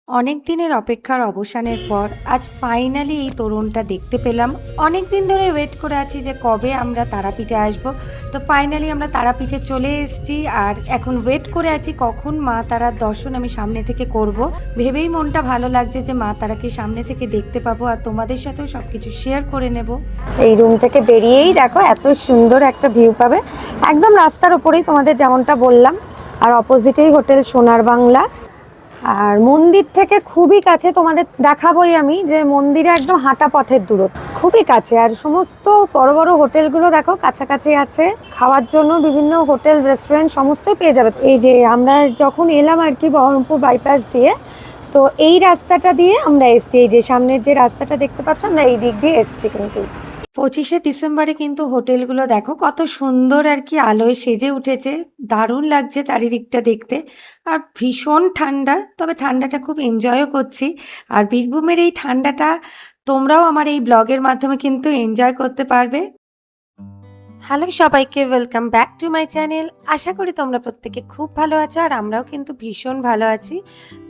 অনেক দিনের অপেক্ষার অবসানের পর আজ ফাইনালি এই তরুণটা দেখতে পেলাম। অনেক দিন ধরে ওয়েট করে আছি যে কবে আমরা তারাপীঠে আসব। তো ফাইনালি আমরা তারাপীঠে চলে এসেছি আর এখন ওয়েট করে আছি কখন মা তারার দর্শন আমি সামনে থেকে করব। ভেবেই মনটা ভালো লাগছে যে মা তারাকে সামনে থেকে দেখতে পাবো আর তোমাদের সাথেও সব কিছু শেয়ার করে নেব। এই রুম থেকে বেরিয়েই দেখো এত সুন্দর একটা ভিউ পাবে, একদম রাস্তার ওপরেই তোমাদের যেমনটা বললাম। আর অপোজিটেই হোটেল সোনার বাংলা। আর মন্দির থেকে খুবই কাছে, তোমাদের দেখাবোই আমি যে মন্দিরে একদম হাঁটা পথের দূরত্ব, খুবই কাছে। আর সমস্ত বড় বড় হোটেলগুলো দেখো কাছাকাছি আছে, খাওয়ার জন্য বিভিন্ন হোটেল রেস্টুরেন্ট সমস্তই পেয়ে যাবে। এই যে আমরা যখন এলাম আর কি বহরমপুর বাইপাস দিয়ে, তো এই রাস্তাটা দিয়ে আমরা এসছি। এই যে সামনের যে রাস্তাটা দেখতে পাচ্ছ আমরা এই দিক দিয়ে এসছি। কিন্তু 25শে ডিসেম্বরে কিন্তু হোটেলগুলো দেখো কত সুন্দর আর কি আলোয় সেজে উঠেছে, দারুণ লাগছে চারিদিকটা দেখতে। আর ভীষণ ঠান্ডা, তবে ঠান্ডাটা খুব এনজয়ও করছি। আর বীরভূমের এই ঠান্ডাটা তোমরাও আমার এই ব্লগের মাধ্যমে কিন্তু এনজয় করতে পারবে। হ্যালো সবাইকে, welcome back to my channel. আশা করি তোমরা প্রত্যেকে খুব ভালো আছো আর আমরাও কিন্তু ভীষণ ভালো আছি।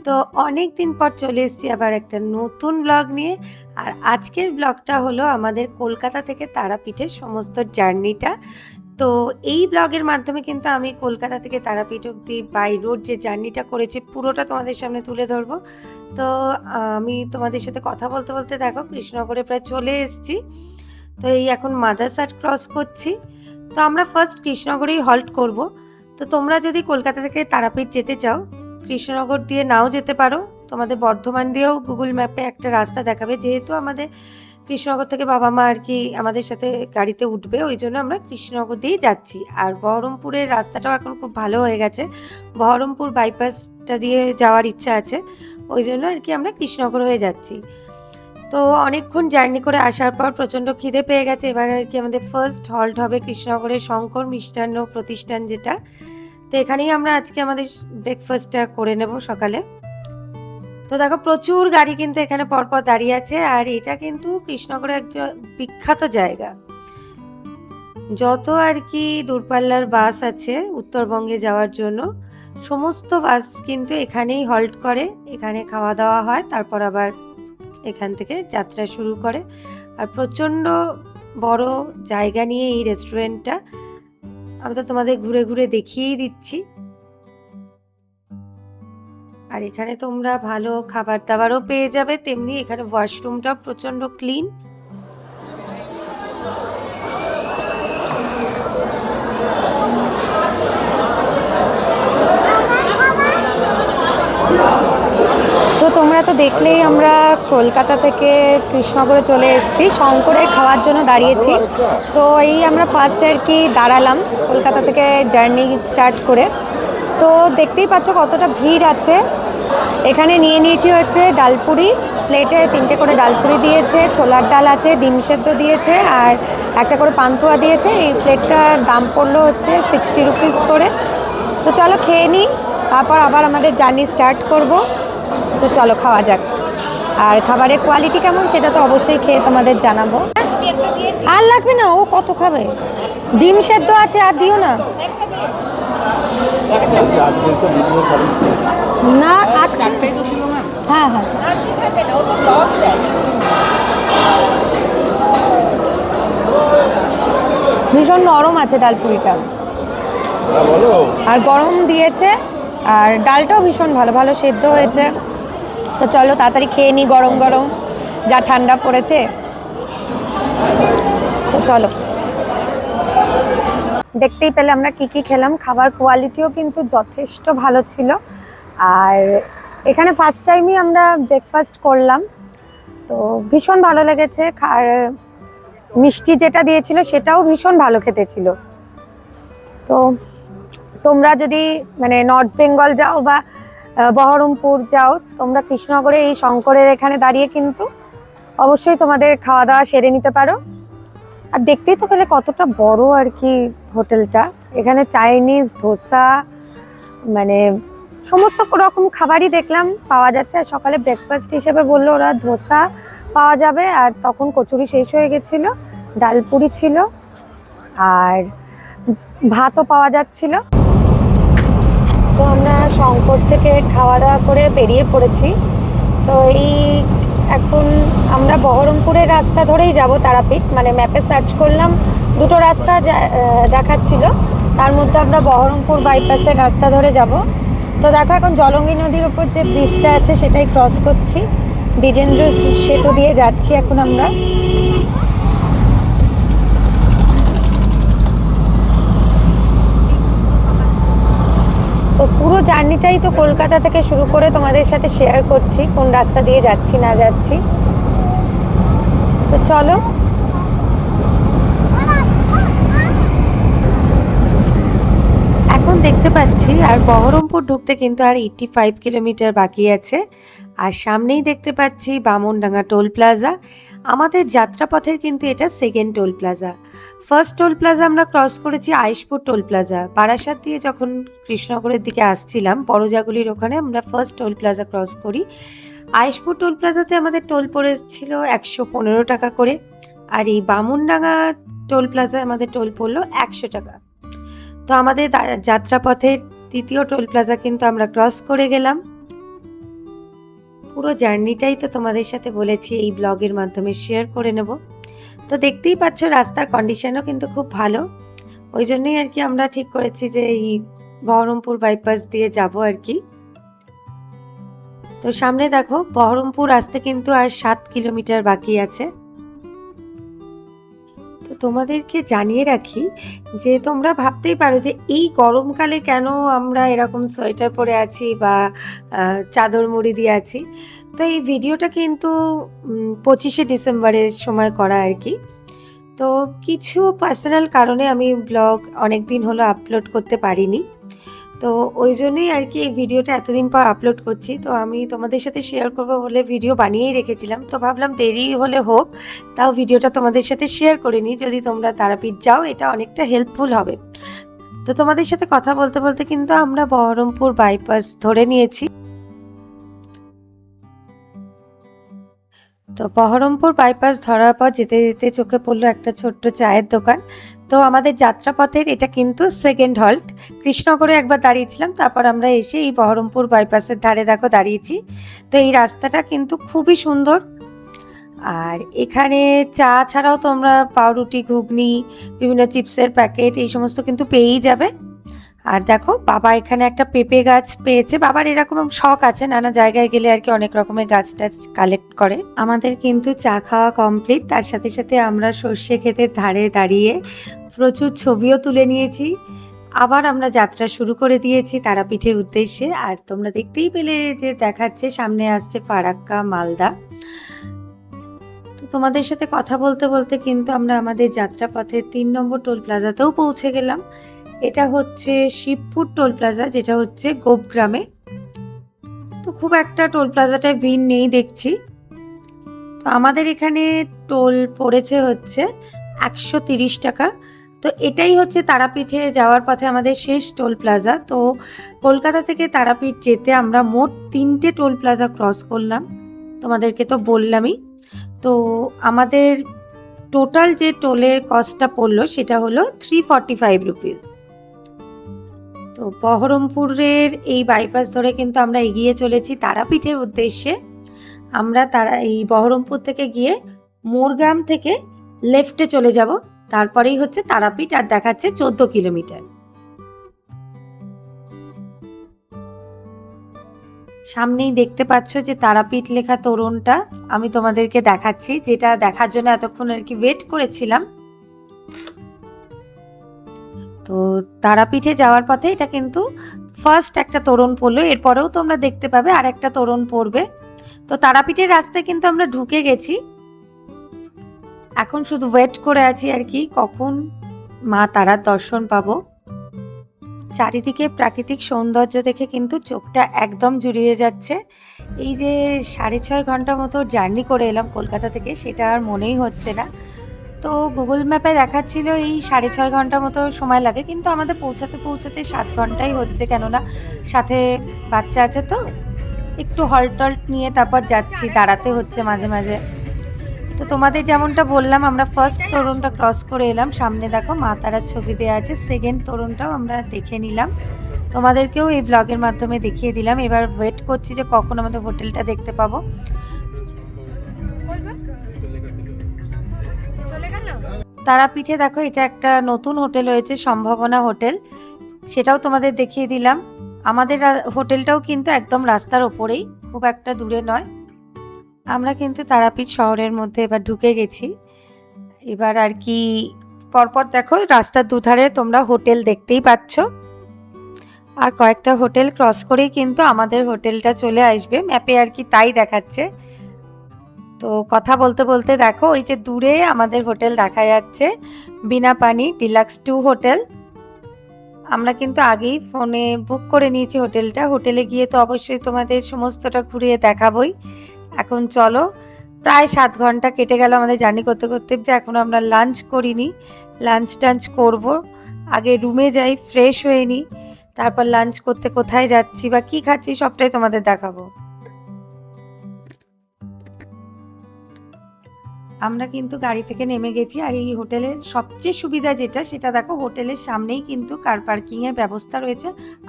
তো অনেক দিন পর চলে এসেছি আবার একটা নতুন ব্লগ নিয়ে। আর আজকের ব্লগটা হলো আমাদের কলকাতা থেকে তারাপীঠের সমস্ত জার্নিটা। তো এই ব্লগের মাধ্যমে কিন্তু আমি কলকাতা থেকে তারাপীঠ অব্দি বাই রোড যে জার্নিটা করেছি পুরোটা তোমাদের সামনে তুলে ধরবো। তো আমি তোমাদের সাথে কথা বলতে বলতে দেখো কৃষ্ণনগরে প্রায় চলে এসেছি। তো এই এখন মাদারসাট ক্রস করছি। তো আমরা ফার্স্ট কৃষ্ণনগরেই হল্ট করব। তো তোমরা যদি কলকাতা থেকে তারাপীঠ যেতে চাও কৃষ্ণনগর দিয়ে নাও যেতে পারো, তোমাদের বর্ধমান দিয়েও গুগল ম্যাপে একটা রাস্তা দেখাবে। যেহেতু আমাদের কৃষ্ণনগর থেকে বাবা মা আর কি আমাদের সাথে গাড়িতে উঠবে, ওই জন্য আমরা কৃষ্ণনগর দিয়েই যাচ্ছি। আর বহরমপুরের রাস্তাটাও এখন খুব ভালো হয়ে গেছে, বহরমপুর বাইপাসটা দিয়ে যাওয়ার ইচ্ছা আছে, ওই জন্য আর কি আমরা কৃষ্ণনগর হয়ে যাচ্ছি। তো অনেকক্ষণ জার্নি করে আসার পর প্রচণ্ড খিদে পেয়ে গেছে। এবার আর কি আমাদের ফার্স্ট হল্ট হবে কৃষ্ণনগরের শঙ্কর মিষ্টান্ন প্রতিষ্ঠান যেটা। তো এখানেই আমরা আজকে আমাদের ব্রেকফাস্টটা করে নেব সকালে। তো দেখো প্রচুর গাড়ি কিন্তু এখানে পরপর দাঁড়িয়ে আছে। আর এটা কিন্তু কৃষ্ণনগরের একজন বিখ্যাত জায়গা। যত আর কি দূরপাল্লার বাস আছে উত্তরবঙ্গে যাওয়ার জন্য, সমস্ত বাস কিন্তু এখানেই হল্ট করে, এখানে খাওয়া দাওয়া হয়, তারপর আবার এখান থেকে যাত্রা শুরু করে। আর প্রচণ্ড বড় জায়গা নিয়ে এই রেস্টুরেন্টটা, আমি তো তোমাদের ঘুরে ঘুরে দেখিয়েই দিচ্ছি। আর এখানে তোমরা ভালো খাবার দাবারও পেয়ে যাবে, তেমনি এখানে ওয়াশরুমটাও প্রচণ্ড ক্লিন। তো তোমরা তো দেখলেই আমরা কলকাতা থেকে কৃষ্ণনগরে চলে এসেছি, শঙ্করে খাওয়ার জন্য দাঁড়িয়েছি। তো এই আমরা ফার্স্ট আর কি দাঁড়ালাম কলকাতা থেকে জার্নি স্টার্ট করে। তো দেখতেই পাচ্ছ কতটা ভিড় আছে। এখানে নিয়ে নিয়েছি হচ্ছে ডালপুরি, প্লেটে 3টে করে ডালপুরি দিয়েছে, ছোলার ডাল আছে, ডিম সেদ্ধ দিয়েছে আর একটা করে পান্তুয়া দিয়েছে। এই প্লেটটার দাম পড়লো হচ্ছে 60 রুপিস করে। তো চলো খেয়ে নিই, তারপর আবার আমাদের জার্নি স্টার্ট করব। তো চলো খাওয়া যাক। আর খাবারের কোয়ালিটি কেমন সেটা তো অবশ্যই খেয়ে তোমাদের জানাবো। আর লাগবে না, ও কত খাবে? ডিম সেদ্ধ আছে, আর দিও না। না আজকে হ্যাঁ হ্যাঁ ভীষণ নরম আছে ডালপুরিটা, আর গরম দিয়েছে। আর ডালটাও ভীষণ ভালো ভালো সেদ্ধ হয়েছে। তো চলো তাড়াতাড়ি খেয়ে নিই, গরম গরম যা ঠান্ডা পড়েছে। তো চলো, দেখতেই পেলে আমরা কি কি খেলাম। খাবার কোয়ালিটিও কিন্তু যথেষ্ট ভালো ছিল। আর এখানে ফার্স্ট টাইমই আমরা ব্রেকফাস্ট করলাম, তো ভীষণ ভালো লেগেছে। আর মিষ্টি যেটা দিয়েছিল সেটাও ভীষণ ভালো খেতে ছিল। তো তোমরা যদি মানে নর্থ বেঙ্গল যাও বা বহরমপুর যাও, তোমরা কৃষ্ণনগরে এই শঙ্করের এখানে দাঁড়িয়ে কিন্তু অবশ্যই তোমাদের খাওয়া দাওয়া সেরে নিতে পারো। আর দেখতেই তো পেলে কতটা বড় আর কি হোটেলটা। এখানে চাইনিজ, ধোসা, মানে সমস্ত রকম খাবারই দেখলাম পাওয়া যাচ্ছে। আর সকালে ব্রেকফাস্ট হিসেবে বললো ওরা ধোসা পাওয়া যাবে, আর তখন কচুরি শেষ হয়ে গেছিলো, ডালপুরি ছিল আর ভাতও পাওয়া যাচ্ছিল। তো আমরা শঙ্কর থেকে খাওয়া দাওয়া করে বেরিয়ে পড়েছি। তো এই এখন আমরা বহরমপুরের রাস্তা ধরেই যাব তারাপীঠ, মানে ম্যাপে সার্চ করলাম দুটো রাস্তা দেখাচ্ছিল, তার মধ্যে আমরা বহরমপুর বাইপাসের রাস্তা ধরে যাব। তো দেখো এখন জলঙ্গি নদীর উপর যে ব্রিজটা আছে সেটাই ক্রস করছি, দ্বিজেন্দ্র সেতু দিয়ে যাচ্ছি এখন আমরা। তো পুরো জার্নিটাই তো কলকাতা থেকে শুরু করে তোমাদের সাথে শেয়ার করছি, কোন রাস্তা দিয়ে যাচ্ছি না যাচ্ছি। তো চলো, এখন দেখতে পাচ্ছি আর বহরমপুর ঢুকতে কিন্তু আর 85 কিলোমিটার বাকি আছে। আর সামনেই দেখতে পাচ্ছি বামনডাঙ্গা টোল প্লাজা। আমাদের যাত্রাপথের কিন্তু এটা second toll plaza. First toll plaza আমরা ক্রস করেছি আইশপুর টোল প্লাজা। বারাসাত দিয়ে যখন কৃষ্ণনগরের দিকে আসছিলাম বড়জাগুলির ওখানে আমরা ফার্স্ট টোল প্লাজা ক্রস করি। আইশপুর টোল প্লাজাতে আমাদের টোল পড়েছিল 115 টাকা করে, আর এই বামনডাঙ্গা টোল প্লাজায় আমাদের টোল পড়লো 100 টাকা। তো আমাদের যাত্রাপথের তৃতীয় টোল প্লাজা কিন্তু আমরা ক্রস করে গেলাম। পুরো জার্নিটাই তো তোমাদের সাথে বলেছি এই ব্লগের মাধ্যমে শেয়ার করে নেব। তো দেখতেই পাচ্ছ রাস্তার কন্ডিশনও কিন্তু খুব ভালো, ওই জন্যই আর কি আমরা ঠিক করেছি যে এই বহরমপুর বাইপাস দিয়ে যাব আর কি। তো সামনে দেখো বহরমপুর আসতে কিন্তু আর 7 কিলোমিটার বাকি আছে। তো তোমাদেরকে জানিয়ে রাখি যে তোমরা ভাবতেই পারো যে এই গরমকালে কেন আমরা এরকম সোয়েটার পরে আছি বা চাদর মুড়ি দিয়ে আছি। তো এই ভিডিওটা কিন্তু 25শে ডিসেম্বরের সময় করা আর কি। তো কিছু পার্সোনাল কারণে আমি ব্লগ অনেক দিন হলো আপলোড করতে পারিনি, তো ওই জন্যই আর কি এই ভিডিওটা এতদিন পর আপলোড করছি। তো আমি তোমাদের সাথে শেয়ার করবো বলে ভিডিও বানিয়েই রেখেছিলাম, তো ভাবলাম দেরি হলে হোক তাও ভিডিওটা তোমাদের সাথে শেয়ার করে নিই, যদি তোমরা তারাপীঠ যাও এটা অনেকটা হেল্পফুল হবে। তো তোমাদের সাথে কথা বলতে বলতে কিন্তু আমরা বহরমপুর বাইপাস ধরে নিয়েছি। তো বহরমপুর বাইপাস ধরার পর যেতে যেতে চোখে পড়লো একটা ছোট্ট চায়ের দোকান। তো আমাদের যাত্রাপথের এটা কিন্তু সেকেন্ড হল্ট। কৃষ্ণনগরে একবার দাঁড়িয়েছিলাম, তারপর আমরা এসে এই বহরমপুর বাইপাসের ধারে দেখো দাঁড়িয়েছি। তো এই রাস্তাটা কিন্তু খুবই সুন্দর, আর এখানে চা ছাড়াও তোমরা পাউরুটি, ঘুগনি, বিভিন্ন চিপসের প্যাকেট এই সমস্ত কিন্তু পেয়েই যাবে। আর দেখো বাবা এখানে একটা পেঁপে গাছ পেয়েছে, বাবার এরকম শখ আছে, নানা জায়গায় গেলে আর কি অনেক রকমের গাছ টাছ কালেক্ট করে। আমাদের কিন্তু চা খাওয়া কমপ্লিট, তার সাথে সাথে আমরা সর্ষে ক্ষেতের ধারে দাঁড়িয়ে প্রচুর ছবিও তুলে নিয়েছি। আবার আমরা যাত্রা শুরু করে দিয়েছি তারাপীঠের উদ্দেশ্যে। আর তোমরা দেখতেই পেলে যে দেখাচ্ছে সামনে আসছে ফারাক্কা মালদা। তো তোমাদের সাথে কথা বলতে বলতে কিন্তু আমরা আমাদের যাত্রাপথের 3 নম্বর টোল প্লাজাতেও পৌঁছে গেলাম। এটা হচ্ছে শিবপুর টোল প্লাজা, যেটা হচ্ছে গোপগ্রামে। তো খুব একটা টোল প্লাজাটায় ভিড় নেই দেখছি। তো আমাদের এখানে টোল পড়েছে হচ্ছে 130 টাকা। তো এটাই হচ্ছে তারাপীঠে যাওয়ার পথে আমাদের শেষ টোল প্লাজা। তো কলকাতা থেকে তারাপীঠ যেতে আমরা মোট 3টে টোল প্লাজা ক্রস করলাম, তোমাদেরকে তো বললামই। তো আমাদের টোটাল যে টোলের কস্টটা পড়লো সেটা হলো 345 রুপিস। তো বহরমপুরের এই বাইপাস ধরে কিন্তু আমরা এগিয়ে চলেছি তারাপীঠের উদ্দেশ্যে। আমরা এই বহরমপুর থেকে গিয়ে মোরগ্রাম থেকে লেফটে চলে যাব, তারপরেই হচ্ছে তারাপীঠ, আর দেখাচ্ছে 14 কিলোমিটার। সামনেই দেখতে পাচ্ছ যে তারাপীঠ লেখা তোরণটা আমি তোমাদেরকে দেখাচ্ছি, যেটা দেখার জন্য এতক্ষণ আর কি ওয়েট করেছিলাম। তো তারাপীঠে যাওয়ার পথে এটা কিন্তু ফার্স্ট একটা তোরণ পড়লো, এরপরেও তোমরা দেখতে পাবে আর একটা তোরণ পড়বে। তো তারাপীঠের রাস্তায় কিন্তু আমরা ঢুকে গেছি, এখন শুধু ওয়েট করে আছি আর কি কখন মা তারার দর্শন পাবো। চারিদিকে প্রাকৃতিক সৌন্দর্য দেখে কিন্তু চোখটা একদম জুড়িয়ে যাচ্ছে। এই যে 6.5 ঘন্টা মতো জার্নি করে এলাম কলকাতা থেকে, সেটা আর মনেই হচ্ছে না। তো গুগল ম্যাপে দেখাচ্ছিল এই 6.5 ঘন্টা মতো সময় লাগে, কিন্তু আমাদের পৌঁছাতে পৌঁছাতে 7 ঘন্টাই হচ্ছে, কেননা সাথে বাচ্চা আছে তো একটু হল্ট নিয়ে তারপর যাচ্ছি, দাঁড়াতে হচ্ছে মাঝে মাঝে। তো তোমাদের যেমনটা বললাম আমরা ফার্স্ট তোরণটা ক্রস করে এলাম, সামনে দেখো মা তারার ছবি দেওয়া আছে, সেকেন্ড তোরণটাও আমরা দেখে নিলাম। তোমাদেরকেও এই ব্লগের মাধ্যমে দেখিয়ে দিলাম। এবার ওয়েট করছি যে কখন আমাদের হোটেলটা দেখতে পাবো। তারাপীঠে দেখো এটা একটা নতুন হোটেল হয়েছে, সম্ভাবনা হোটেল, সেটাও তোমাদের দেখিয়ে দিলাম। আমাদের হোটেলটাও কিন্তু একদম রাস্তার ওপরেই, খুব একটা দূরে নয়। আমরা কিন্তু তারাপীঠ শহরের মধ্যে এবার ঢুকে গেছি। এবার আর কি পরপর দেখো রাস্তার দুধারে তোমরা হোটেল দেখতেই পাচ্ছ, আর কয়েকটা হোটেল ক্রস করেই কিন্তু আমাদের হোটেলটা চলে আসবে। ম্যাপে আর কি তাই দেখাচ্ছে। তো কথা বলতে বলতে দেখো ওই যে দূরে আমাদের হোটেল দেখা যাচ্ছে, বিনাপানি ডিলাক্স 2 হোটেল। আমরা কিন্তু আগেই ফোনে বুক করে নিয়েছি হোটেলটা। হোটেলে গিয়ে তো অবশ্যই তোমাদের সমস্তটা ঘুরিয়ে দেখাবই। এখন চলো, প্রায় 7 ঘন্টা কেটে গেল আমাদের জার্নি করতে করতে, যে এখনো আমরা লাঞ্চ করিনি। লাঞ্চ টাঞ্চ করব, আগে রুমে যাই, ফ্রেশ হয়ে নিই, তারপর লাঞ্চ করতে কোথায় যাচ্ছি বা কি খাচ্ছি সবটাই তোমাদের দেখাবো। আমরা কিন্তু গাড়ি থেকে নেমে গেছি, আর এই হোটেলের সবচেয়ে সুবিধা যেটা সেটা দেখো, হোটেলের সামনেই কিন্তু কার পার্কিংয়ের ব্যবস্থা রয়েছে।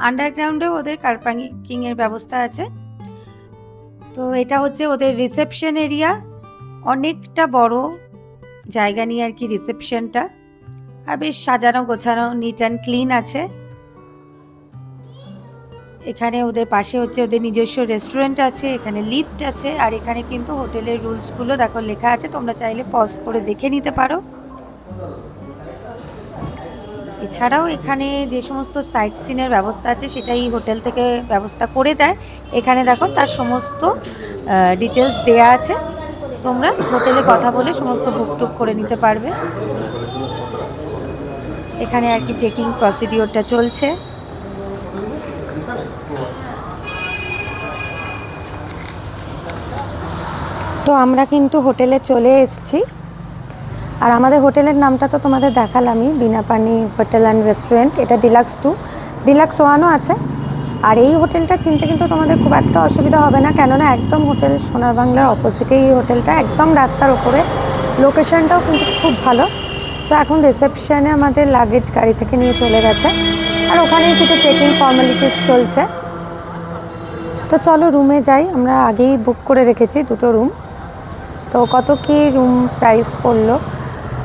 আন্ডারগ্রাউন্ডেও ওদের কার পার্কিংয়ের ব্যবস্থা আছে। তো এটা হচ্ছে ওদের রিসেপশন এরিয়া, অনেকটা বড় জায়গা নিয়ে আর কি রিসেপশনটা, আর বেশ সাজানো গোছানো, নিট অ্যান্ড ক্লিন আছে। এখানে ওদের পাশে হচ্ছে ওদের নিজস্ব রেস্টুরেন্ট আছে, এখানে লিফট আছে, আর এখানে কিন্তু হোটেলের রুলসগুলো দেখো লেখা আছে, তোমরা চাইলে পজ করে দেখে নিতে পারো। এছাড়াও এখানে যে সমস্ত সাইট সিনের ব্যবস্থা আছে সেটাই হোটেল থেকে ব্যবস্থা করে দেয়। এখানে দেখো তার সমস্ত ডিটেলস দেয়া আছে, তোমরা হোটেলে কথা বলে সমস্ত বুক টুক করে নিতে পারবে। এখানে আর কি চেকিং প্রসিডিওরটা চলছে। তো আমরা কিন্তু হোটেলে চলে এসেছি, আর আমাদের হোটেলের নামটা তো তোমাদের দেখালামই, বিনাপানি হোটেল অ্যান্ড রেস্টুরেন্ট। এটা ডিলাক্স 2, ডিলাক্স 1ও আছে। আর এই হোটেলটা চিনতে কিন্তু তোমাদের খুব একটা অসুবিধা হবে না, কেননা একদম হোটেল সোনার বাংলার অপোজিটেই এই হোটেলটা, একদম রাস্তার ওপরে। লোকেশনটাও কিন্তু খুব ভালো। তো এখন রিসেপশনে আমাদের লাগেজ গাড়ি থেকে নিয়ে চলে গেছে, আর ওখানেই কিছু চেকিং ফর্মালিটিস চলছে। তো চলো রুমে যাই, আমরা আগেই বুক করে রেখেছি 2টো রুম। তো কত কি রুম প্রাইস পড়লো,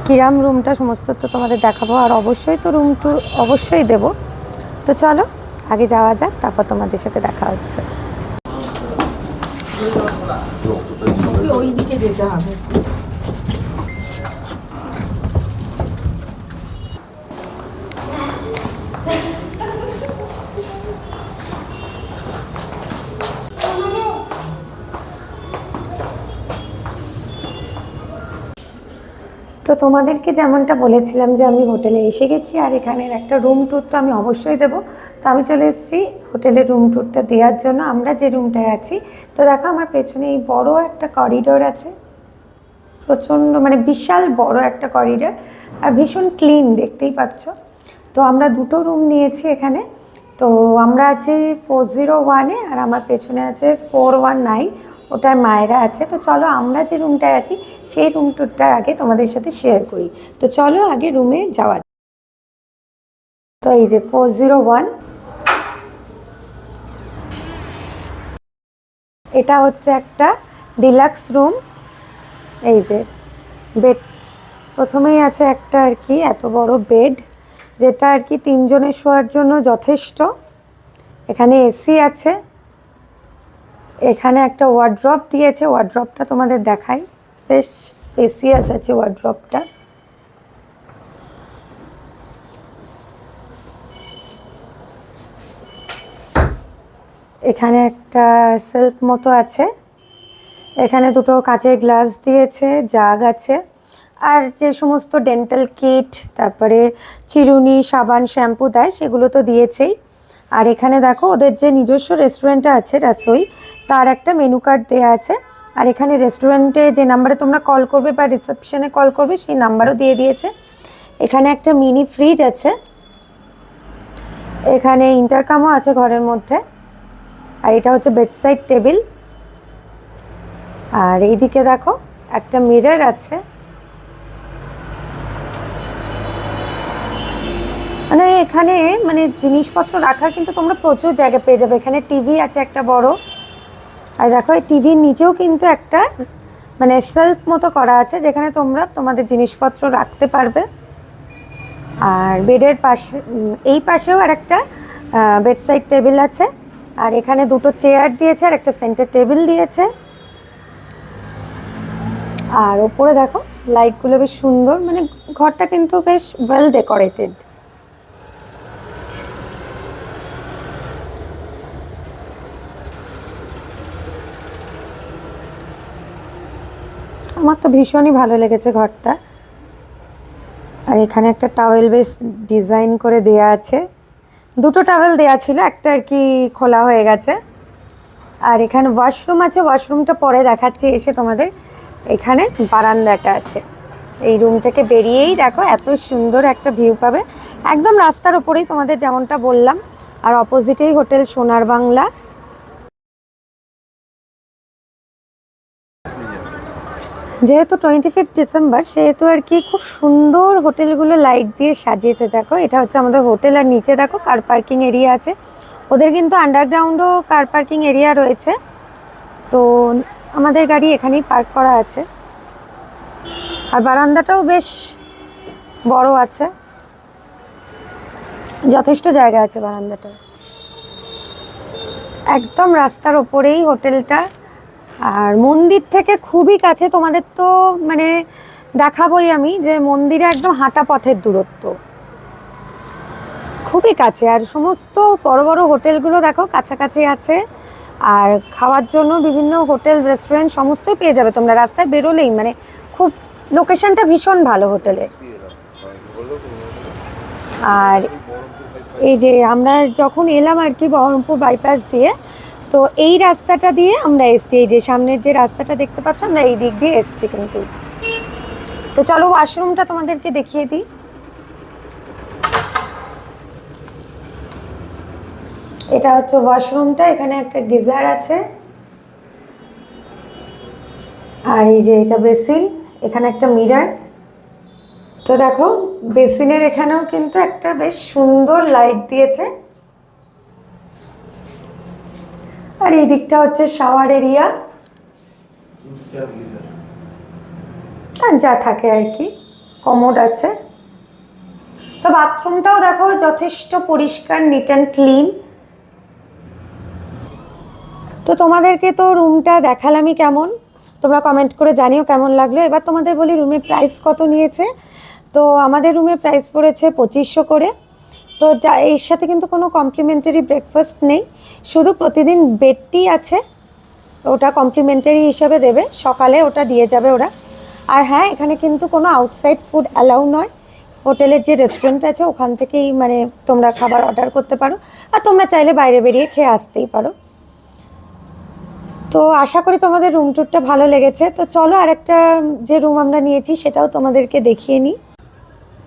কিরাম রুমটা সমস্ত তো তোমাদের দেখাবো, আর অবশ্যই তো রুম ট্যুর অবশ্যই দেব। তো চলো আগে যাওয়া যাক, তারপর তোমাদের সাথে দেখা হচ্ছে। ওই দিকে যেতে হবে। তো তোমাদেরকে যেমনটা বলেছিলাম যে আমি হোটেলে এসে গেছি, আর এখানের একটা রুম ট্যুর তো আমি অবশ্যই দেবো। তো আমি চলে এসেছি হোটেলের রুম ট্যুরটা দেওয়ার জন্য। আমরা যে রুমটায় আছি, তো দেখো আমার পেছনে এই বড় একটা করিডোর আছে, প্রচণ্ড মানে বিশাল বড় একটা করিডোর, আর ভীষণ ক্লিন, দেখতেই পাচ্ছ। তো আমরা 2টো রুম নিয়েছি এখানে। তো আমরা আছি 401-এ, আর আমার পেছনে আছে 419, ওটার মায়েরা আছে। তো চলো আমরা যে রুমটায় আছি সেই রুম টুরটার আগে তোমাদের সাথে শেয়ার করি। তো চলো আগে রুমে যাওয়া। তো এই যে 401, এটা হচ্ছে একটা ডিলাক্স রুম। এই যে বেড, প্রথমেই আছে একটা আর কি এত বড় বেড, যেটা আর কি 3 জনের শোয়ার জন্য যথেষ্ট। এখানে এসি আছে, এখানে একটা ওয়ার্ড্রপ দিয়েছে, ওয়ার্ড্রপটা তোমাদের দেখাই, বেশ স্পেসিয়াস আছে ওয়ার্ড্রপটা। এখানে একটা সেলফ মতো আছে, এখানে 2টো কাচের গ্লাস দিয়েছে, জাগ আছে, আর যে সমস্ত ডেন্টাল কিট, তারপরে চিরুনি, সাবান, শ্যাম্পু দেয় সেগুলো তো দিয়েছেই। আর এখানে দেখো ওদের যে নিজস্ব রেস্টুরেন্টটা আছে রাসোই, তার একটা মেনু কার্ড দেওয়া আছে। আর এখানে রেস্টুরেন্টে যে নাম্বারে তোমরা কল করবে বা রিসেপশনে কল করবে সেই নাম্বারও দিয়ে দিয়েছে। এখানে একটা মিনি ফ্রিজ আছে, এখানে ইন্টারকামও আছে ঘরের মধ্যে, আর এটা হচ্ছে বেডসাইড টেবিল। আর এইদিকে দেখো একটা মিরর আছে, মানে এখানে মানে জিনিসপত্র রাখার কিন্তু তোমরা প্রচুর জায়গা পেয়ে যাবে। এখানে টিভি আছে একটা বড়, আর দেখো এই টিভির নিচেও কিন্তু একটা মানে শেলফ মতো করা আছে যেখানে তোমরা তোমাদের জিনিসপত্র রাখতে পারবে। আর বেডের পাশে এই পাশেও আর একটা বেডসাইড টেবিল আছে, আর এখানে দুটো চেয়ার দিয়েছে আর একটা সেন্টার টেবিল দিয়েছে। আর ওপরে দেখো লাইটগুলো বেশ সুন্দর, মানে ঘরটা কিন্তু বেশ ওয়েল ডেকোরেটেড। আমার তো ভীষণই ভালো লেগেছে ঘরটা। আর এখানে একটা টাওয়েল বেশ ডিজাইন করে দেয়া আছে, দুটো টাওয়েল দেয়া ছিল, একটা আর কি খোলা হয়ে গেছে। আর এখানে ওয়াশরুম আছে, ওয়াশরুমটা পরে দেখাচ্ছি এসে তোমাদের। এখানে বারান্দাটা আছে, এই রুম থেকে বেরিয়েই দেখো এত সুন্দর একটা ভিউ পাবে, একদম রাস্তার ওপরেই তোমাদের যেমনটা বললাম। আর অপোজিটেই হোটেল সোনার বাংলা। যেহেতু 25 ডিসেম্বর সেহেতু আর কি খুব সুন্দর হোটেলগুলো লাইট দিয়ে সাজিয়েছে। দেখো এটা হচ্ছে আমাদের হোটেল, আর নিচে দেখো কার পার্কিং এরিয়া আছে। ওদের কিন্তু আন্ডারগ্রাউন্ডও কার পার্কিং এরিয়া রয়েছে, তো আমাদের গাড়ি এখানেই পার্ক করা আছে। আর বারান্দাটাও বেশ বড় আছে, যথেষ্ট জায়গা আছে বারান্দাটা। একদম রাস্তার ওপরেই হোটেলটা, আর মন্দির থেকে খুবই কাছে। তোমাদের তো মানে দেখাবোই আমি যে মন্দিরে একদম হাঁটা পথের দূরত্ব, খুবই কাছে। আর সমস্ত বড় বড় হোটেলগুলো দেখো কাছাকাছি আছে, আর খাওয়ার জন্য বিভিন্ন হোটেল রেস্টুরেন্ট সমস্তই পেয়ে যাবে তোমরা রাস্তায় বেরোলেই। মানে খুব লোকেশনটা ভীষণ ভালো হোটেলে। আর এই যে আমরা যখন এলাম আর কি বহরমপুর বাইপাস দিয়ে, তো এই রাস্তাটা দিয়ে আমরা এসছি, এই যে সামনের যে রাস্তাটা দেখতে পাচ্ছ আমরা এই দিক দিয়ে এসছি কিন্তু। তো চলো ওয়াশরুমটা তোমাদেরকে দেখিয়ে দিই। এটা হচ্ছে ওয়াশরুমটা, এখানে একটা গিজার আছে, আর এই যে এটা বেসিন, এখানে একটা মিরর। তো দেখো বেসিনের এখানেও কিন্তু একটা বেশ সুন্দর লাইট দিয়েছে। আর এই দিকটা হচ্ছে শাওয়ার এরিয়া, আর যা থাকে আর কি, কমোড আছে। তো বাথরুমটাও দেখো যথেষ্ট পরিষ্কার, নিট অ্যান্ড ক্লিন। তো তোমাদেরকে তো রুমটা দেখালামই, কেমন তোমরা কমেন্ট করে জানিও কেমন লাগলো। এবার তোমাদের বলি রুমের প্রাইস কত নিয়েছে। তো আমাদের রুমের প্রাইস পড়েছে 2500 করে। তো এর সাথে কিন্তু কোনো কমপ্লিমেন্টারি ব্রেকফাস্ট নেই, শুধু প্রতিদিন বেডটি আছে, ওটা কমপ্লিমেন্টারি হিসেবে দেবে, সকালে ওটা দিয়ে যাবে ওরা। আর হ্যাঁ, এখানে কিন্তু কোনো আউটসাইড ফুড অ্যালাউ নয়। হোটেলের যে রেস্টুরেন্ট আছে ওখান থেকেই মানে তোমরা খাবার অর্ডার করতে পারো, আর তোমরা চাইলে বাইরে বেরিয়ে খেয়ে আসতেই পারো। তো আশা করি তোমাদের রুম ট্যুরটা ভালো লেগেছে। তো চলো আরেকটা যে রুম আমরা নিয়েছি সেটাও তোমাদেরকে দেখিয়ে নিই।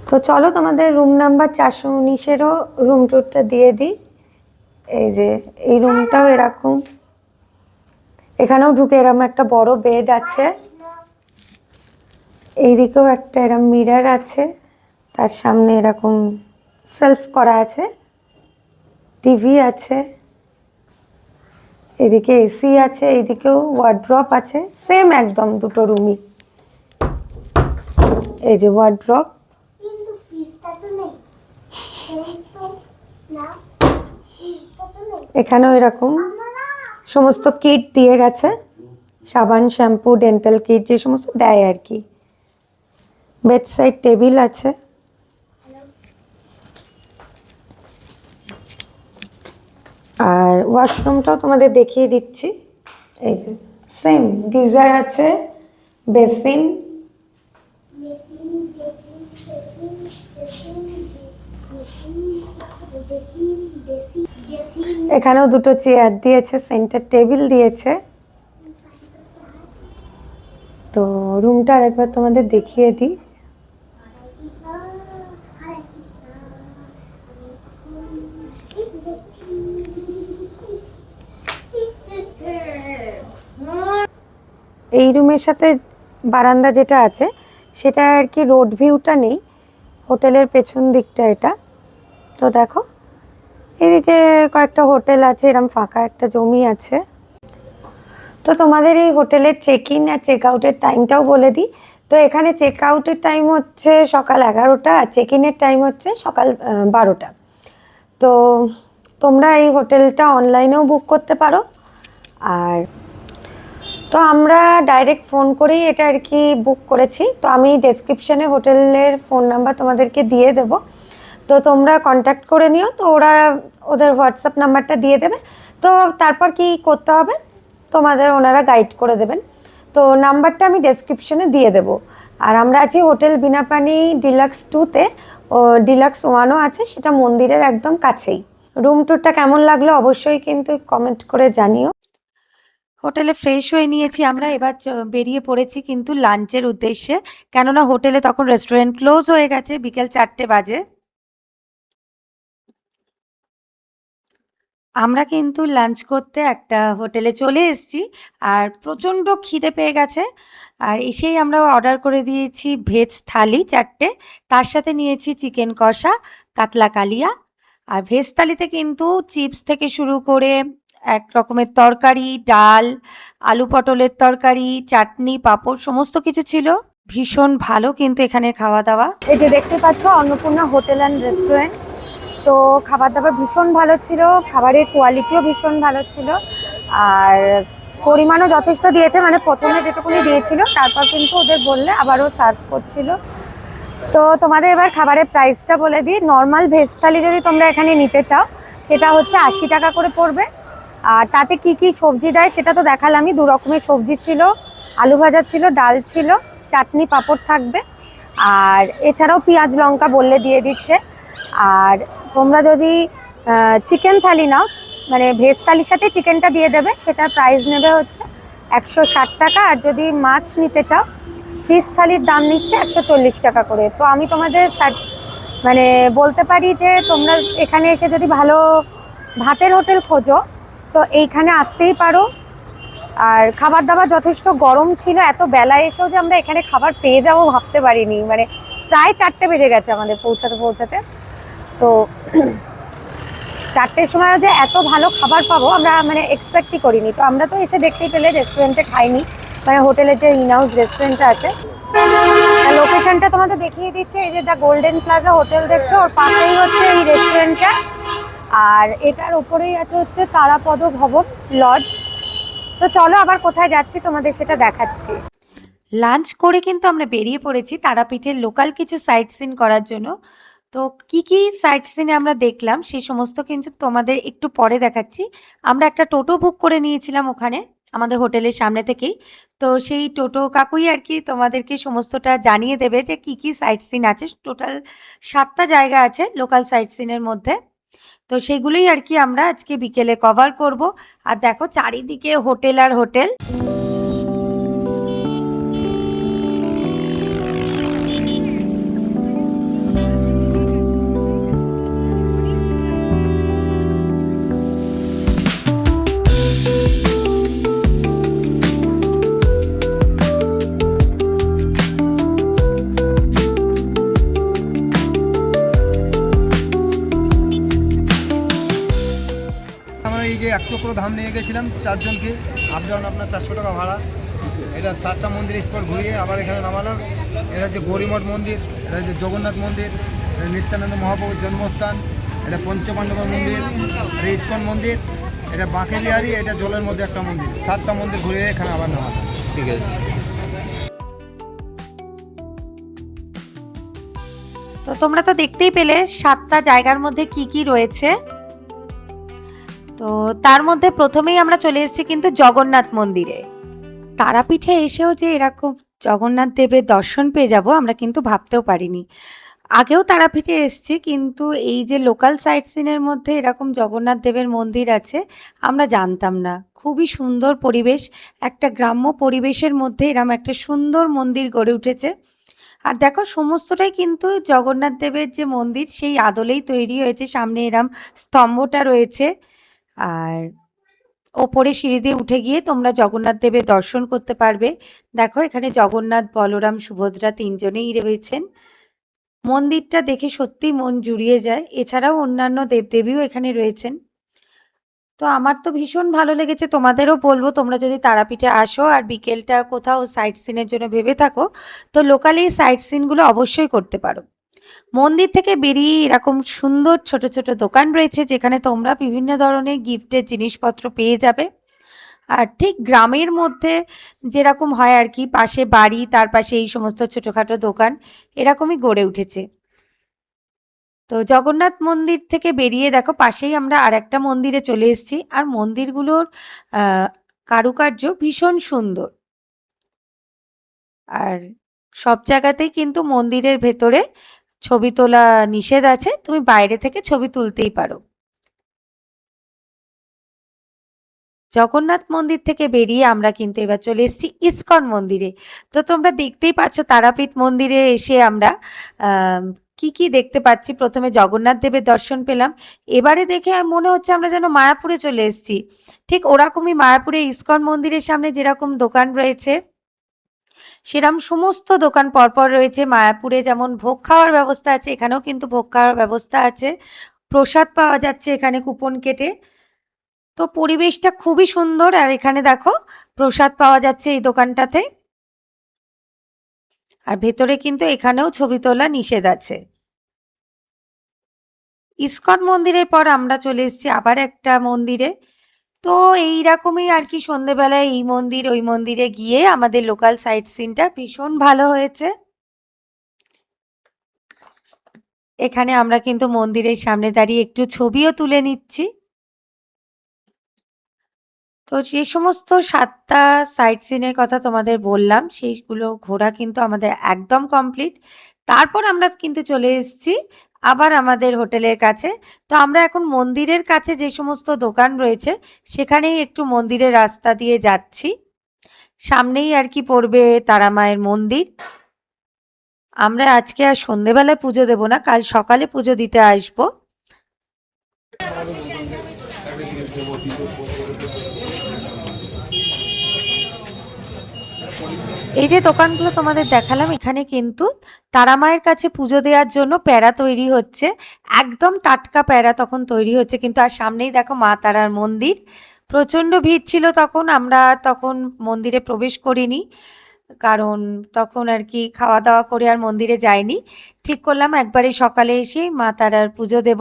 তো চলো তোমাদের রুম নাম্বার 419-এরও রুম ট্যুরটা দিয়ে দিই। এই যে এই রুমটাও এরকম, এখানেও ঢুকে এরকম একটা বড় বেড আছে, এইদিকেও একটা এরকম মিরর আছে, তার সামনে এরকম সেলফ করা আছে, টিভি আছে, এদিকে এসি আছে, এইদিকেও ওয়ার্ড্রপ আছে, সেম একদম দুটো রুমই। এই যে ওয়ার্ড্রপ, এখানেও এরকম সমস্ত কিট দিয়ে গেছে, সাবান, শ্যাম্পু, ডেন্টাল কিট যে সমস্ত দেয় আর কি। বেডসাইড টেবিল আছে, আর ওয়াশরুমটাও তোমাদের দেখিয়ে দিচ্ছি। এই যে সেম গিজার আছে, বেসিন, এখানেও দুটো চেয়ার দিয়েছে, সেন্টার টেবিল দিয়েছে। তো রুমটা আরেকবার তোমাদের দেখিয়ে দিই। এই রুমের সাথে বারান্দা যেটা আছে সেটা আর কি রোড ভিউটা নেই, হোটেলের পেছন দিকটা এটা। তো দেখো এদিকে কয়েকটা হোটেল আছে, এরকম ফাঁকা একটা জমি আছে। তো তোমাদের এই হোটেলের চেক ইন আর চেক আউটের টাইমটাও বলে দিই। তো এখানে চেক আউটের টাইম হচ্ছে সকাল 11টা, আর চেক ইনের টাইম হচ্ছে সকাল 12টা। তো তোমরা এই হোটেলটা অনলাইনেও বুক করতে পারো। আর তো আমরা ডাইরেক্ট ফোন করেই এটা আর কি বুক করেছি। তো আমি ডেসক্রিপশানে হোটেলের ফোন নাম্বার তোমাদেরকে দিয়ে দেব, তো তোমরা কন্ট্যাক্ট করে নিও। তো ওরা ওদের হোয়াটসঅ্যাপ নাম্বারটা দিয়ে দেবে। তো তারপর কি করতে হবে তোমাদের ওনারা গাইড করে দেবেন। তো নাম্বারটা আমি ডেসক্রিপশনে দিয়ে দেব। আর আমরা আছি হোটেল বিনাপানি ডিলাক্স 2-তে, ও ডিলাক্স 1ও আছে, সেটা মন্দিরের একদম কাছেই। রুম ট্যুরটা কেমন লাগলো অবশ্যই কিন্তু কমেন্ট করে জানিও। হোটেলে ফ্রেশ হয়ে নিয়েছি আমরা, এবার বেরিয়ে পড়েছি কিন্তু লাঞ্চের উদ্দেশ্যে, কেননা হোটেলে তখন রেস্টুরেন্ট ক্লোজ হয়ে গেছে, বিকেল 4টে বাজে। আমরা কিন্তু লাঞ্চ করতে একটা হোটেলে চলে এসেছি, আর প্রচণ্ড খিদে পেয়ে গেছে। আর এসেই আমরা অর্ডার করে দিয়েছি ভেজ থালি 4টে, তার সাথে নিয়েছি চিকেন কষা, কাতলা কালিয়া। আর ভেজ থালিতে কিন্তু চিপস থেকে শুরু করে এক রকমের তরকারি, ডাল, আলু পটলের তরকারি, চাটনি, পাঁপড় সমস্ত কিছু ছিল। ভীষণ ভালো কিন্তু এখানের খাওয়া দাওয়া। এই যে দেখতে পাচ্ছ অন্নপূর্ণা হোটেল অ্যান্ড রেস্টুরেন্ট। তো খাবার দাবার ভীষণ ভালো ছিল, খাবারের কোয়ালিটিও ভীষণ ভালো ছিল, আর পরিমাণও যথেষ্ট দিয়েছে। মানে প্রথমে যেটুকুনি দিয়েছিল, তারপর কিন্তু ওদের বললে আবারও সার্ভ করছিল। তো তোমাদের এবার খাবারের প্রাইসটা বলে দিই। নর্মাল ভেজ থালি যদি তোমরা এখানে নিতে চাও, সেটা হচ্ছে 80 টাকা করে পড়বে। আর তাতে কি কি সবজি দেয় সেটা তো দেখালামই। 2 রকমের সবজি ছিল, আলু ভাজা ছিল, ডাল ছিল, চাটনি পাঁপড় থাকবে, আর এছাড়াও পেঁয়াজ লঙ্কা বললে দিয়ে দিচ্ছে। আর তোমরা যদি চিকেন থালি নাও, মানে ভেজ থালির সাথে চিকেনটা দিয়ে দেবে, সেটার প্রাইস নেবে হচ্ছে 160 টাকা। আর যদি মাছ নিতে চাও, ফিশ থালির দাম নিচ্ছে 140 টাকা করে। তো আমি তোমাদের মানে বলতে পারি যে তোমরা এখানে এসে যদি ভালো ভাতের হোটেল খোঁজো, তো এইখানে আসতেই পারো। আর খাবার দাবার যথেষ্ট গরম ছিল, এত বেলা এসেও যে আমরা এখানে খাবার পেয়ে যাবো ভাবতে পারিনি। মানে প্রায় 4টে বেজে গেছে আমাদের পৌঁছাতে পৌঁছাতে। তো 4টের সময়ও যে এত ভালো খাবার পাবো আমরা মানে এক্সপেক্টই করিনি। তো আমরা তো এসে দেখতেই পেলে রেস্টুরেন্টে খাইনি, মানে হোটেলের যে ইন হাউস রেস্টুরেন্টটা আছে। লোকেশনটা তোমাদের দেখিয়ে দিচ্ছে, এই যে দ্য গোল্ডেন প্লাজা হোটেল দেখছো, ওর পাশেই হচ্ছে এই রেস্টুরেন্টটা। আর এটার উপরেই আছে হচ্ছে তারাপদ ভবন লজ। তো চলো আবার কোথায় যাচ্ছি তোমাদের সেটা দেখাচ্ছি। লাঞ্চ করে কিন্তু আমরা বেরিয়ে পড়েছি তারাপীঠের লোকাল কিছু সাইট সিন করার জন্য। তো কি কি সাইট সিনে আমরা দেখলাম সেই সমস্ত কিন্তু তোমাদের একটু পরে দেখাচ্ছি। আমরা একটা টোটো বুক করে নিয়েছিলাম ওখানে আমাদের হোটেলের সামনে থেকেই। তো সেই টোটো কাকুই আর কি তোমাদেরকে সমস্তটা জানিয়ে দেবে যে কি কি সাইট সিন আছে। টোটাল 7টা জায়গা আছে লোকাল সাইট সিনের মধ্যে। তো সেগুলোই আর কি আমরা আজকে বিকেলে কভার করব। আর দেখো চারিদিকে হোটেল আর হোটেল। আমরা এই যে 1 চক্র ধাম নিয়ে গেছিলাম 4 জনকে, আপ ডাউন আপনার 400 টাকা ভাড়া। এটা 7টা মন্দির স্পট ঘুরিয়ে আবার এখানে নামালাম। এটা হচ্ছে গৌরীমঠ মন্দির, এটা হচ্ছে জগন্নাথ মন্দির, এটা নিত্যানন্দ মহাপ্রভুর জন্মস্থান, এটা পঞ্চপাণ্ডবের মন্দির, এটা ইস্কন মন্দির, এটা বাঁকে বিহারি, এটা জলের মধ্যে একটা মন্দির। 7টা মন্দির ঘুরিয়ে এখানে আবার নামালাম। ঠিক আছে। তো তোমরা তো দেখতেই পেলে 7টা জায়গার মধ্যে কি কি রয়েছে। তো তার মধ্যে প্রথমেই আমরা চলে এসেছি কিন্তু জগন্নাথ মন্দিরে। তারাপীঠে এসেও যে এরকম জগন্নাথ দেবের দর্শন পেয়ে যাব আমরা কিন্তু ভাবতেও পারিনি। আগেও তারাপীঠে এসেছি, কিন্তু এই যে লোকাল সাইট সিনের মধ্যে এরকম জগন্নাথ দেবের মন্দির আছে আমরা জানতাম না। খুবই সুন্দর পরিবেশ, একটা গ্রাম্য পরিবেশের মধ্যে এরকম একটা সুন্দর মন্দির গড়ে উঠেছে। আর দেখো সমস্তটাই কিন্তু জগন্নাথ দেবের যে মন্দির সেই আদলেই তৈরি হয়েছে। সামনে এরম স্তম্ভটা রয়েছে, আর ওপরে সিঁড়ি দিয়ে উঠে গিয়ে তোমরা জগন্নাথ দেবের দর্শন করতে পারবে। দেখো এখানে জগন্নাথ, বলরাম, সুভদ্রা 3জনেই রয়েছেন। মন্দিরটা দেখে সত্যিই মন জুড়িয়ে যায়। এছাড়াও অন্যান্য দেবদেবীও এখানে রয়েছেন। তো আমার তো ভীষণ ভালো লেগেছে। তোমাদেরও বলবো তোমরা যদি তারাপীঠে আসো আর বিকেলটা কোথাও সাইট সিনের জন্য ভেবে থাকো, তো লোকালি সাইট সিনগুলো অবশ্যই করতে পারো। মন্দির থেকে বেরিয়ে এরকম সুন্দর ছোট ছোট দোকান রয়েছে যেখানে তোমরা বিভিন্ন ধরনের গিফটের জিনিসপত্র পেয়ে যাবে। আর ঠিক গ্রামের মধ্যে যেরকম হয় আর কি, পাশে বাড়ি তার পাশে এই সমস্ত ছোটোখাটো দোকান এরকমই গড়ে উঠেছে। তো জগন্নাথ মন্দির থেকে বেরিয়ে দেখো পাশেই আমরা আরেকটা মন্দিরে চলে এসেছি। আর মন্দিরগুলোর কারুকার্য ভীষণ সুন্দর। আর সব জায়গাতেই কিন্তু মন্দিরের ভেতরে ছবি তোলা নিষেধ আছে, তুমি বাইরে থেকে ছবি তুলতেই পারো। জগন্নাথ মন্দির থেকে বেরিয়ে আমরা কিন্তু এবার চলে এসেছি ইসকন মন্দিরে। তো তোমরা দেখতেই পাচ্ছ তারাপীঠ মন্দিরে এসে আমরা কি কি দেখতে পাচ্ছি। প্রথমে জগন্নাথ দেবের দর্শন পেলাম, এবারে দেখে মনে হচ্ছে আমরা যেন মায়াপুরে চলে এসেছি। ঠিক ওরকমই মায়াপুরে ইসকন মন্দিরের সামনে যেরকম দোকান রয়েছে সেরকম সমস্ত দোকান পরপর রয়েছে। মায়াপুরে যেমন ভোগ খাওয়ার ব্যবস্থা আছে, এখানেও কিন্তু ভোগ খাওয়ার ব্যবস্থা আছে। প্রসাদ পাওয়া যাচ্ছে এখানে কুপন কেটে। তো পরিবেশটা খুবই সুন্দর। আর এখানে দেখো প্রসাদ পাওয়া যাচ্ছে এই দোকানটাতে। আর ভেতরে কিন্তু এখানেও ছবি তোলা নিষেধ আছে। ইসকন মন্দিরের পর আমরা চলে এসেছি আবার একটা মন্দিরে। তো এইরকমই আর কি সন্ধেবেলায় এই মন্দির ওই মন্দিরে গিয়ে আমাদের লোকাল সাইট সিনটা ভীষণ ভালো হয়েছে। এখানে আমরা কিন্তু মন্দিরের সামনে দাঁড়িয়ে একটু ছবিও তুলে নিচ্ছি। তো যে সমস্ত ৭টা সাইট সিনের কথা তোমাদের বললাম সেইগুলো ঘোরা কিন্তু আমাদের একদম কমপ্লিট। তারপর আমরা কিন্তু চলে এসেছি আবার আমাদের হোটেলের কাছে। তো আমরা এখন মন্দিরের কাছে যে সমস্ত দোকান রয়েছে সেখানেই একটু মন্দিরের রাস্তা দিয়ে যাচ্ছি। সামনেই আর কি পড়বে তারা মায়ের মন্দির। আমরা আজকে আর সন্ধেবেলায় পুজো দেব না, কাল সকালে পুজো দিতে আসবো। এই যে দোকানগুলো তোমাদের দেখালাম এখানে কিন্তু তারা মায়ের কাছে পুজো দেওয়ার জন্য প্যারা তৈরি হচ্ছে। একদম টাটকা প্যারা তখন তৈরি হচ্ছে কিন্তু। আর সামনেই দেখো মা তারার মন্দির। প্রচণ্ড ভিড় ছিল তখন, আমরা তখন মন্দিরে প্রবেশ করিনি, কারণ তখন আর কি খাওয়া দাওয়া করে আর মন্দিরে যাইনি। ঠিক করলাম একবারে সকালে এসে মা তারার পুজো দেব।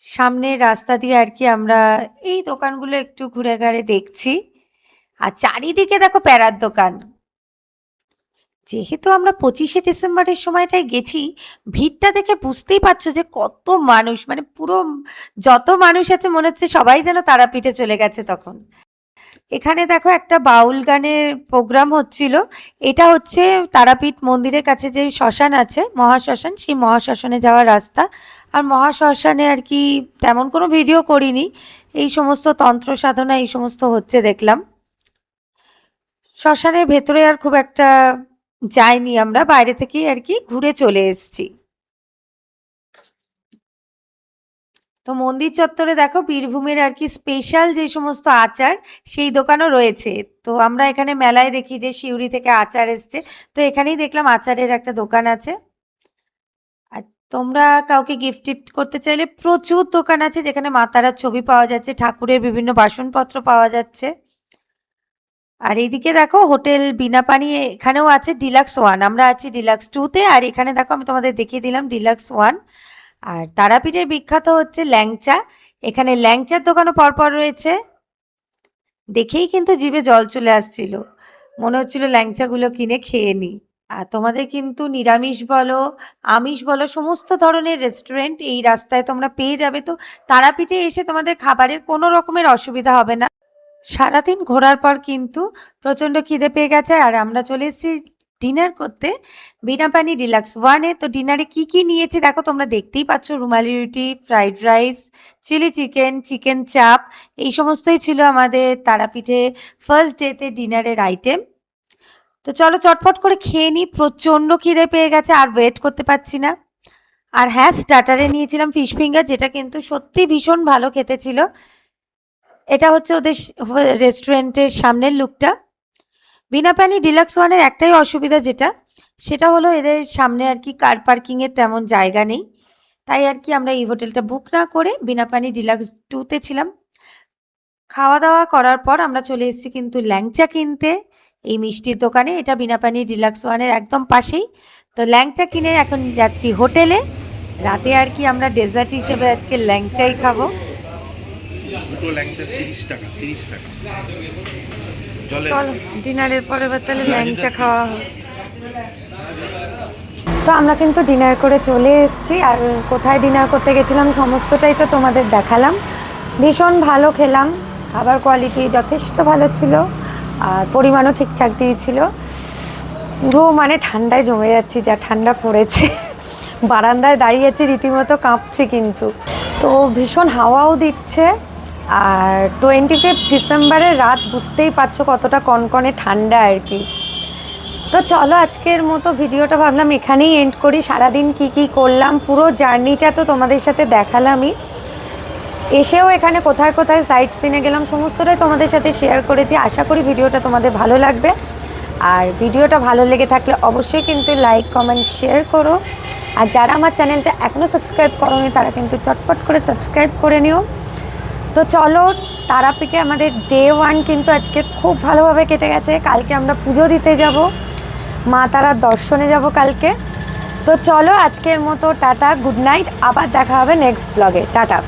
সামনের রাস্তা দিয়ে আর কি আমরা এই দোকানগুলো একটু ঘুরে ঘাড়ে দেখছি। আর চারিদিকে দেখো প্যারার দোকান। যেহেতু আমরা 25শে ডিসেম্বরের সময়টায় গেছি, ভিড়টা দেখে বুঝতেই পারছো যে কত মানুষ, মানে পুরো যত মানুষ আছে মনে হচ্ছে সবাই যেন তারাপীঠে চলে গেছে তখন। এখানে দেখো একটা বাউল গানের প্রোগ্রাম হচ্ছিল। এটা হচ্ছে তারাপীঠ মন্দিরের কাছে যে শ্মশান আছে মহাশ্মশান, সেই মহাশ্মশানে যাওয়ার রাস্তা। আর মহাশ্মশানে আর কি তেমন কোনো ভিডিও করিনি, এই সমস্ত তন্ত্র সাধনা এই সমস্ত হচ্ছে দেখলাম। শ্মশানের ভেতরে আর খুব একটা যাইনি, আমরা বাইরে থেকেই আর কি ঘুরে চলে এসেছি। তো মন্দির চত্বরে দেখো বীরভূমের আর কি স্পেশাল যে সমস্ত আচার সেই দোকানও রয়েছে। তো আমরা এখানে মেলায় দেখি যে সিউড়ি থেকে আচার এসছে, তো এখানেই দেখলাম আচারের একটা দোকান আছে। আর তোমরা কাউকে গিফট টিফট করতে চাইলে প্রচুর দোকান আছে যেখানে মা তারার ছবি পাওয়া যাচ্ছে, ঠাকুরের বিভিন্ন বাসনপত্র পাওয়া যাচ্ছে। আর এইদিকে দেখো হোটেল বিনাপানি, এখানেও আছে ডিলাক্স 1, আমরা আছি ডিলাক্স 2-তে। আর এখানে দেখো আমি তোমাদের দেখিয়ে দিলাম ডিলাক্স 1। আর তারাপীঠের বিখ্যাত হচ্ছে ল্যাংচা, এখানে ল্যাংচার দোকানও পরপর রয়েছে। দেখেই কিন্তু জিভে জল চলে আসছিল, মনে হচ্ছিল ল্যাংচাগুলো কিনে খেয়ে নিই। আর তোমাদের কিন্তু নিরামিষ বলো আমিষ বলো সমস্ত ধরনের রেস্টুরেন্ট এই রাস্তায় তোমরা পেয়ে যাবে। তো তারাপীঠে এসে তোমাদের খাবারের কোনো রকমের অসুবিধা হবে না। সারাদিন ঘোরার পর কিন্তু প্রচণ্ড খিদে পেয়ে গেছে আর আমরা চলে এসেছি ডিনার করতে বিনাপানি ডিলাক্স 1-এ। তো ডিনারে কি কি নিয়েছি দেখো, তোমরা দেখতেই পাচ্ছ, rumali roti, fried rice, chilli chicken, chicken chaap, এই সমস্তই ছিল আমাদের তারাপীঠে ফার্স্ট ডেতে ডিনারের আইটেম। তো চলো চটপট করে খেয়ে নিই, প্রচণ্ড খিদে পেয়ে গেছে আর ওয়েট করতে পারছি না। আর হ্যাঁ, স্টার্টারে নিয়েছিলাম ফিশ ফিঙ্গার, যেটা কিন্তু সত্যি ভীষণ ভালো খেতে ছিল। এটা হচ্ছে ওদের রেস্টুরেন্টের সামনের লুকটা। বিনাপানি ডিলাক্স 1-এর একটাই অসুবিধা যেটা, সেটা হলো এদের সামনে আর কি কার পার্কিংয়ের তেমন জায়গা নেই। তাই আর কি আমরা এই হোটেলটা বুক না করে বিনাপানি ডিলাক্স 2 তে ছিলাম। খাওয়া-দাওয়া করার পর আমরা চলে এসেছি কিন্তু ল্যাংচা কিনতে এই মিষ্টির দোকানে। এটা বিনাপানি ডিলাক্স 1 এর একদম পাশেই। তো ল্যাংচা কিনে এখন যাচ্ছি হোটেলে। রাতে আর কি আমরা ডেজার্ট হিসেবে আজকে ল্যাংচাই খাবো। দুটো ল্যাংচা 30 টাকা 30 টাকা জলে চলো ডিনারের পরে এবার তাহলে ল্যাংচা খাওয়া হবে। তো আমরা কিন্তু ডিনার করে চলে এসেছি আর কোথায় ডিনার করতে গেছিলাম সমস্তটাই তো তোমাদের দেখালাম। ভীষণ ভালো খেলাম, খাবার কোয়ালিটি যথেষ্ট ভালো ছিল আর পরিমাণও ঠিকঠাক দিয়েছিল। পুরো মানে ঠান্ডায় জমে যাচ্ছি, যা ঠান্ডা পড়েছে। বারান্দায় দাঁড়িয়ে আছি, রীতিমতো কাঁপছে কিন্তু। তো ভীষণ হাওয়াও দিচ্ছে আর 25 ডিসেম্বরের রাত বুঝতেই পারছো কতটা কনকনে ঠান্ডা আর কি। তো চলো আজকের মতো ভিডিওটা ভাবলাম এখানেই এন্ড করি। সারাদিন কি কি করলাম পুরো জার্নিটা তো তোমাদের সাথে দেখালামই। এসেও এখানে কোথায় কোথায় সাইট সিনে গেলাম সমস্তটাই তোমাদের সাথে শেয়ার করেছি। আশা করি ভিডিওটা তোমাদের ভালো লাগবে। আর ভিডিওটা ভালো লেগে থাকলে অবশ্যই কিন্তু লাইক কমেন্ট শেয়ার করো। আর যারা আমার চ্যানেলটা এখনও সাবস্ক্রাইব করোনি তারা কিন্তু চটপট করে সাবস্ক্রাইব করে নিও। তো চলো তারাপীঠে আমাদের ডে 1 কিন্তু আজকে খুব ভালোভাবে কেটে গেছে। কালকে আমরা পুজো দিতে যাব, মা তারার দর্শনে যাব কালকে। তো চলো আজকের মতো টাটা, গুড নাইট, আবার দেখা হবে নেক্সট ব্লগে। টাটা।